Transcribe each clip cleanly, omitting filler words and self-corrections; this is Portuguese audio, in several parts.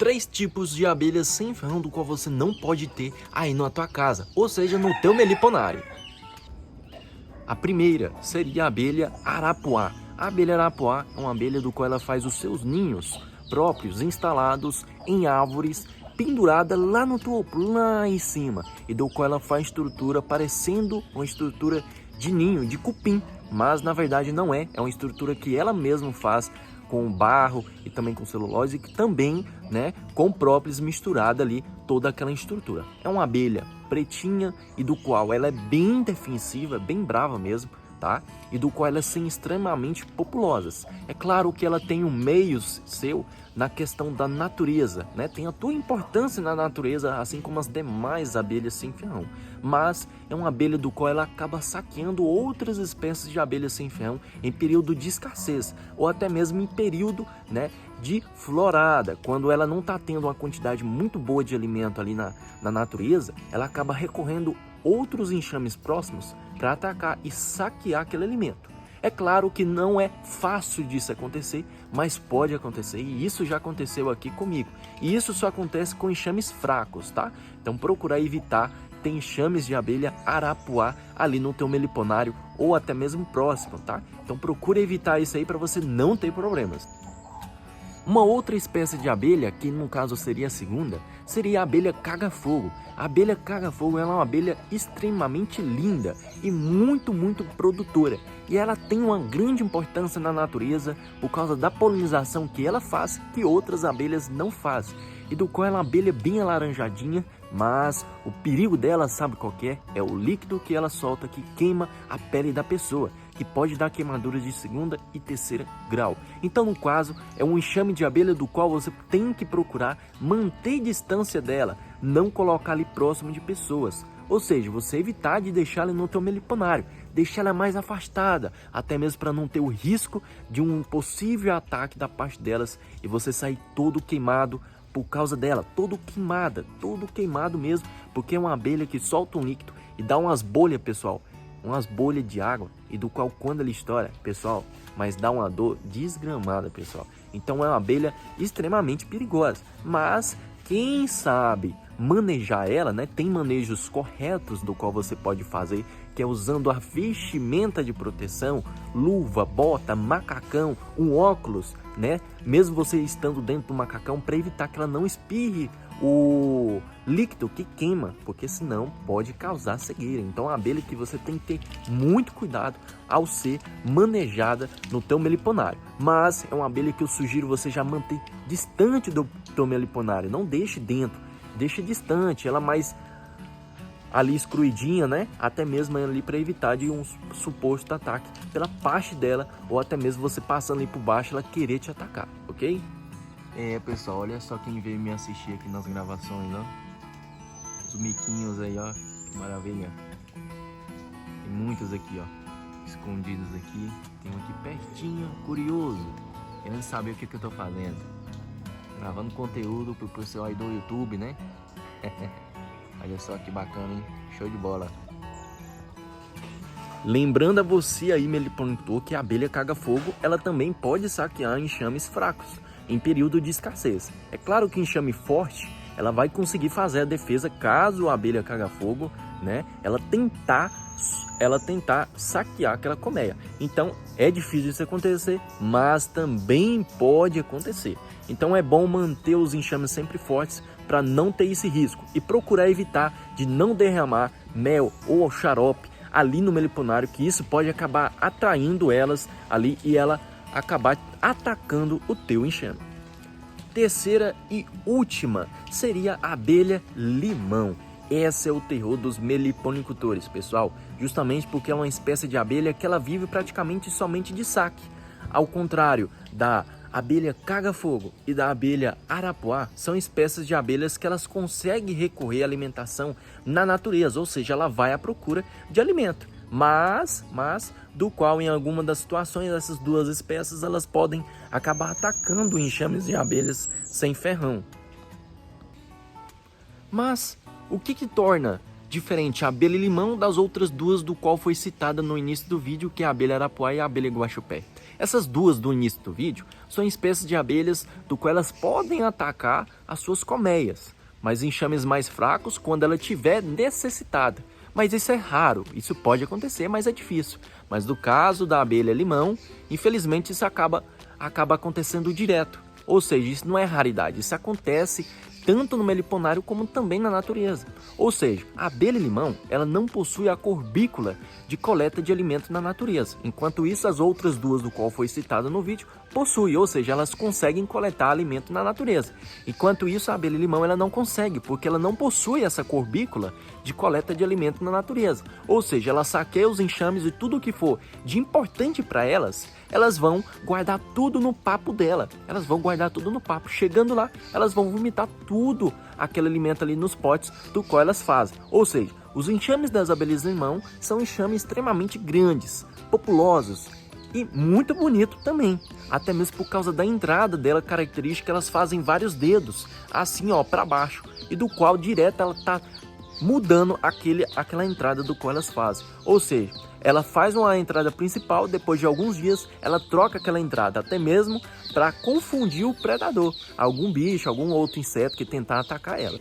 3 tipos de abelhas sem ferrão do qual você não pode ter aí na tua casa, ou seja, no teu meliponário. A primeira seria a abelha arapuá. A abelha arapuá é uma abelha do qual ela faz os seus ninhos próprios instalados em árvores, pendurada lá no topo, lá em cima, e do qual ela faz estrutura parecendo uma estrutura de ninho, de cupim, mas na verdade não é, é uma estrutura que ela mesma faz com barro e também com celulose, e que também, né, com própolis misturada ali, toda aquela estrutura. É uma abelha pretinha e do qual ela é bem defensiva, bem brava mesmo, tá? E do qual elas são extremamente populosas. É claro que ela tem um meio seu na questão da natureza, né? Tem a tua importância na natureza, assim como as demais abelhas sem ferrão. Mas é uma abelha do qual ela acaba saqueando outras espécies de abelhas sem ferrão em período de escassez, ou até mesmo em período, né, de florada. Quando ela não está tendo uma quantidade muito boa de alimento ali na natureza, ela acaba recorrendo outros enxames próximos para atacar e saquear aquele alimento. É claro que não é fácil disso acontecer, mas pode acontecer, e isso já aconteceu aqui comigo. E isso só acontece com enxames fracos, tá? Então procura evitar ter enxames de abelha arapuá ali no teu meliponário ou até mesmo próximo, tá? Então procura evitar isso aí para você não ter problemas. Uma outra espécie de abelha, que no caso seria a segunda, seria a abelha caga-fogo. A abelha caga-fogo é uma abelha extremamente linda e muito produtora. E ela tem uma grande importância na natureza por causa da polinização que ela faz, que outras abelhas não fazem. E do qual ela é uma abelha bem alaranjadinha, mas o perigo dela, sabe qual que é? É o líquido que ela solta que queima a pele da pessoa, que pode dar queimaduras de 2º e 3º grau. Então, no caso, é um enxame de abelha do qual você tem que procurar manter distância dela, não colocar ali próximo de pessoas. Ou seja, você evitar de deixar ela no teu meliponário, deixar ela mais afastada, até mesmo para não ter o risco de um possível ataque da parte delas e você sair todo queimado por causa dela, todo queimado mesmo, porque é uma abelha que solta um líquido e dá umas bolhas, pessoal, umas bolhas de água, e do qual quando ele estoura, pessoal, mas dá uma dor desgramada, pessoal. Então é uma abelha extremamente perigosa, mas quem sabe manejar ela, né? Tem manejos corretos do qual você pode fazer, que é usando a vestimenta de proteção, luva, bota, macacão, um óculos, né? Mesmo você estando dentro do macacão, para evitar que ela não espirre o líquido que queima, porque senão pode causar cegueira. Então é uma abelha que você tem que ter muito cuidado ao ser manejada no teu meliponário. Mas é uma abelha que eu sugiro você já manter distante do teu meliponário, não deixe dentro, deixe distante, ela mais ali excluidinha, né? Até mesmo ali para evitar de um suposto ataque pela parte dela, ou até mesmo você passando ali por baixo ela querer te atacar, ok? É, pessoal, olha só quem veio me assistir aqui nas gravações, ó. Os miquinhos aí, ó, que maravilha. Tem muitos aqui, ó, escondidos aqui. Tem um aqui pertinho, curioso, querendo saber o que eu tô fazendo. Gravando conteúdo pro pessoal aí do YouTube, né? Olha só que bacana, hein? Show de bola. Lembrando a você aí, meliponicultor, que a abelha caga-fogo, ela também pode saquear enxames fracos em período de escassez. É claro que enxame forte, ela vai conseguir fazer a defesa caso a abelha caga-fogo, né? Ela tentar saquear aquela colmeia. Então é difícil isso acontecer, mas também pode acontecer. Então é bom manter os enxames sempre fortes para não ter esse risco e procurar evitar de não derramar mel ou xarope ali no meliponário, que isso pode acabar atraindo elas ali e ela acabar atacando o teu enxame. Terceira e última seria a abelha limão. Essa é o terror dos meliponicultores, pessoal, justamente porque é uma espécie de abelha que ela vive praticamente somente de saque. Ao contrário da abelha caga-fogo e da abelha arapuá, são espécies de abelhas que elas conseguem recorrer à alimentação na natureza, ou seja, ela vai à procura de alimento. Mas do qual em alguma das situações essas duas espécies elas podem acabar atacando enxames de abelhas sem ferrão. Mas o que torna diferente a abelha limão das outras duas do qual foi citada no início do vídeo, que é a abelha arapuá e a abelha guaxupé. Essas duas do início do vídeo são espécies de abelhas do qual elas podem atacar as suas colmeias, mas enxames mais fracos quando ela estiver necessitada. Mas isso é raro, isso pode acontecer, mas é difícil. Mas no caso da abelha limão, infelizmente isso acaba acontecendo direto. Ou seja, isso não é raridade, isso acontece tanto no meliponário como também na natureza. Ou seja, a abelha limão, ela não possui a corbícula de coleta de alimento na natureza. Enquanto isso, as outras duas do qual foi citada no vídeo possuem, ou seja, elas conseguem coletar alimento na natureza. Enquanto isso, a abelha limão ela não consegue, porque ela não possui essa corbícula de coleta de alimento na natureza. Ou seja, ela saqueia os enxames e tudo o que for de importante para elas, elas vão guardar tudo no papo dela. Elas vão guardar tudo no papo. Chegando lá, elas vão vomitar tudo aquele alimento ali nos potes do qual elas fazem. Ou seja, os enxames das abelhas limão são enxames extremamente grandes, populosos e muito bonito também. Até mesmo por causa da entrada dela característica, elas fazem vários dedos, assim ó, para baixo. E do qual direto ela tá mudando aquela entrada do qual elas fazem. Ou seja, ela faz uma entrada principal, depois de alguns dias ela troca aquela entrada, até mesmo para confundir o predador, algum bicho, algum outro inseto que tentar atacar ela.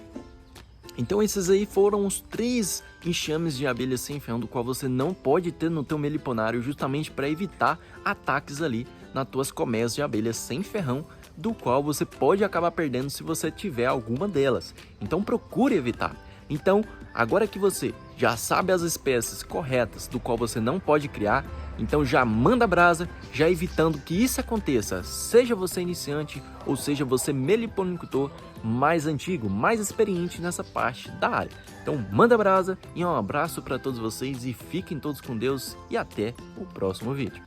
Então esses aí foram os 3 enxames de abelhas sem ferrão do qual você não pode ter no teu meliponário, justamente para evitar ataques ali nas tuas colmeias de abelhas sem ferrão, do qual você pode acabar perdendo se você tiver alguma delas. Então procure evitar. Então, agora que você já sabe as espécies corretas do qual você não pode criar, então já manda brasa, já evitando que isso aconteça, seja você iniciante ou seja você meliponicultor mais antigo, mais experiente nessa parte da área. Então manda brasa e um abraço para todos vocês e fiquem todos com Deus e até o próximo vídeo.